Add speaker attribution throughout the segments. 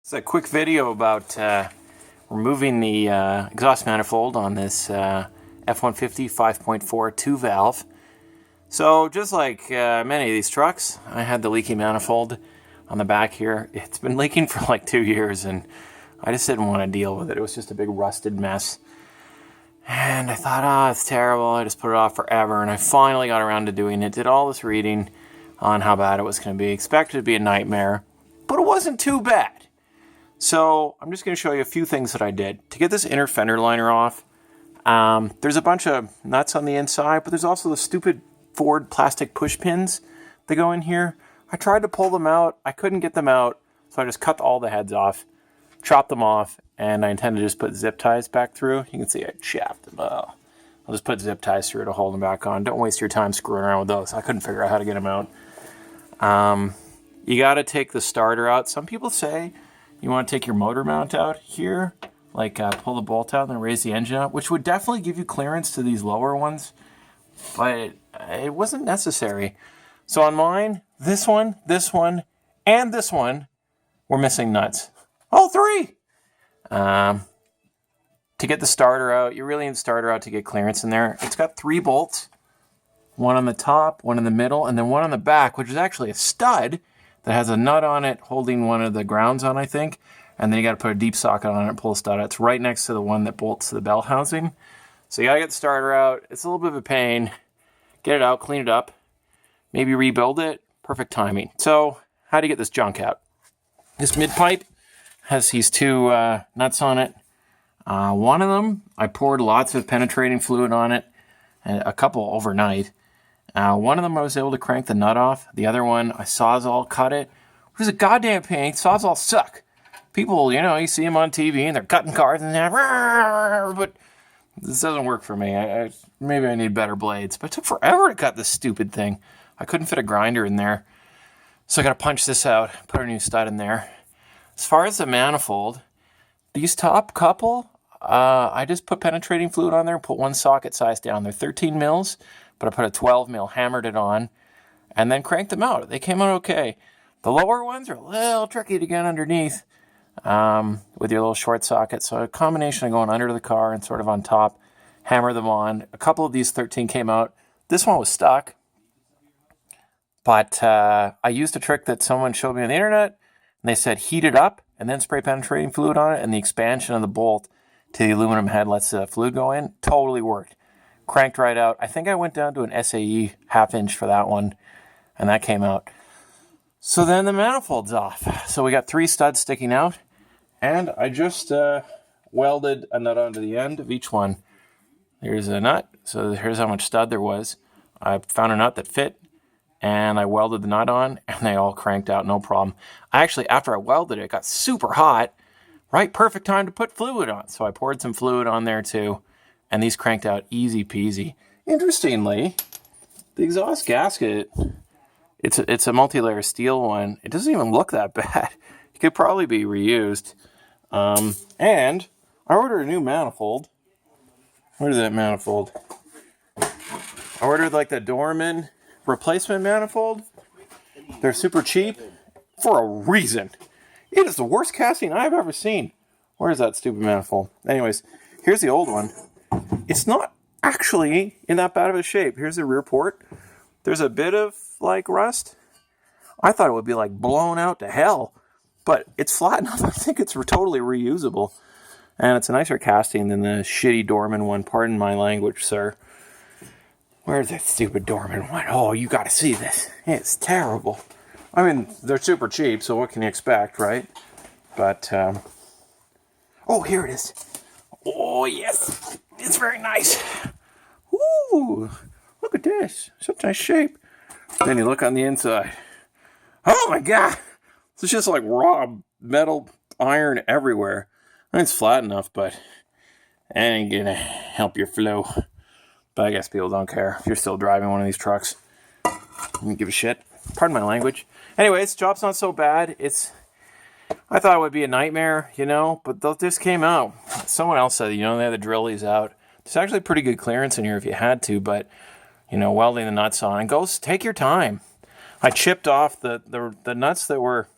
Speaker 1: It's a quick video about removing the exhaust manifold on this F150 5.4 2-valve. So just like many of these trucks, I had the leaky manifold on the back here. It's been leaking for like 2 years and I just didn't want to deal with it. It was just a big rusted mess. And I thought, it's terrible. I just put it off forever. And I finally got around to doing it. Did all this reading on how bad it was going to be. Expected it to be a nightmare, but it wasn't too bad. So I'm just going to show you a few things that I did. To get this inner fender liner off, there's a bunch of nuts on the inside, but there's also the stupid Ford plastic push pins that go in here. I tried to pull them out. I couldn't get them out, so I just cut all the heads off, chopped them off, and I intend to just put zip ties back through. You can see I chapped them. I'll just put zip ties through to hold them back on. Don't waste your time screwing around with those. I couldn't figure out how to get them out. You got to take the starter out. Some people say you want to take your motor mount out here, like pull the bolt out and then raise the engine up, which would definitely give you clearance to these lower ones, but it wasn't necessary. So on mine, this one, and this one were missing nuts. All three! To get the starter out, you really need the starter out to get clearance in there. It's got 3 bolts, one on the top, one in the middle, and then one on the back, which is actually a stud that has a nut on it holding one of the grounds on, I think. And then you got to put a deep socket on it and pull a stud out. It's right next to the one that bolts to the bell housing. So you got to get the starter out. It's a little bit of a pain. Get it out, clean it up, maybe rebuild it. Perfect timing. So how do you get this junk out? This mid pipe has these 2 nuts on it. One of them, I poured lots of penetrating fluid on it, and a couple overnight. One of them I was able to crank the nut off. The other one, I Sawzall cut it. It was a goddamn pain. Sawzall suck. People, you see them on TV and they're cutting cars and that, but this doesn't work for me. Maybe I need better blades. But it took forever to cut this stupid thing. I couldn't fit a grinder in there. So I got to punch this out, put a new stud in there. As far as the manifold, these top couple, I just put penetrating fluid on there and put 1 socket size down. They're 13 mils. But I put a 12 mil, hammered it on, and then cranked them out. They came out okay. The lower ones are a little tricky to get underneath with your little short socket. So a combination of going under the car and sort of on top, hammer them on. A couple of these 13 came out. This one was stuck. But I used a trick that someone showed me on the internet, and they said heat it up and then spray penetrating fluid on it, and the expansion of the bolt to the aluminum head lets the fluid go in. Totally worked. Cranked right out. I think I went down to an SAE half-inch for that one, and that came out. So then the manifold's off. So we got 3 studs sticking out, and I just welded a nut onto the end of each one. Here's a nut. So here's how much stud there was. I found a nut that fit, and I welded the nut on, and they all cranked out, no problem. Actually, after I welded it, it got super hot. Right, perfect time to put fluid on. So I poured some fluid on there too. And these cranked out easy peasy. Interestingly, the exhaust gasket, it's a multi-layer steel one. It doesn't even look that bad. It could probably be reused. And I ordered a new manifold. Where's that manifold? I ordered like the Dorman replacement manifold. They're super cheap for a reason. It is the worst casting I've ever seen. Where's that stupid manifold? Anyways, here's the old one. It's not actually in that bad of a shape. Here's the rear port. There's a bit of like rust. I thought it would be like blown out to hell, but it's flat enough. I think it's totally reusable. And it's a nicer casting than the shitty Dorman one. Pardon my language, sir. Where's that stupid Dorman one? Oh, you got to see this. It's terrible. I mean, they're super cheap, so what can you expect, right? But, oh, here it is. Oh, yes. It's very nice. Ooh, look at this. Such nice shape. Then you look on the inside. Oh, my God. It's just like raw metal iron everywhere. I mean, it's flat enough, but it ain't going to help your flow. But I guess people don't care if you're still driving one of these trucks. You don't give a shit. Pardon my language. Anyways, job's not so bad. I thought it would be a nightmare, but this came out. Someone else said, they had to drill these out. There's actually pretty good clearance in here if you had to, but, welding the nuts on. Take your time. I chipped off the nuts that were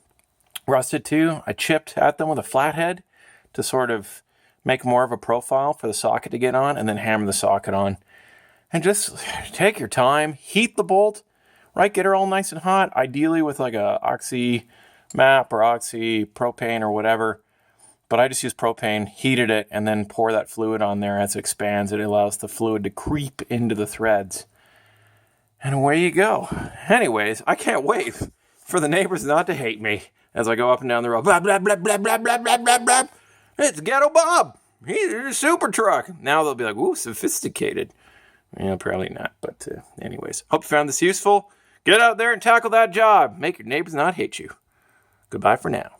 Speaker 1: Rusted too. I chipped at them with a flathead to sort of make more of a profile for the socket to get on, and then hammer the socket on. And just take your time, heat the bolt, right? Get her all nice and hot, ideally with like a oxy map or oxy propane or whatever. But I just use propane, heated it, and then pour that fluid on there as it expands. It allows the fluid to creep into the threads. And away you go. Anyways, I can't wait for the neighbors not to hate me as I go up and down the road. Blah, blah, blah, blah, blah, blah, blah, blah, blah. It's Ghetto Bob. He's a super truck. Now they'll be like, ooh, sophisticated. Yeah, probably not. But anyways, hope you found this useful. Get out there and tackle that job. Make your neighbors not hate you. Goodbye for now.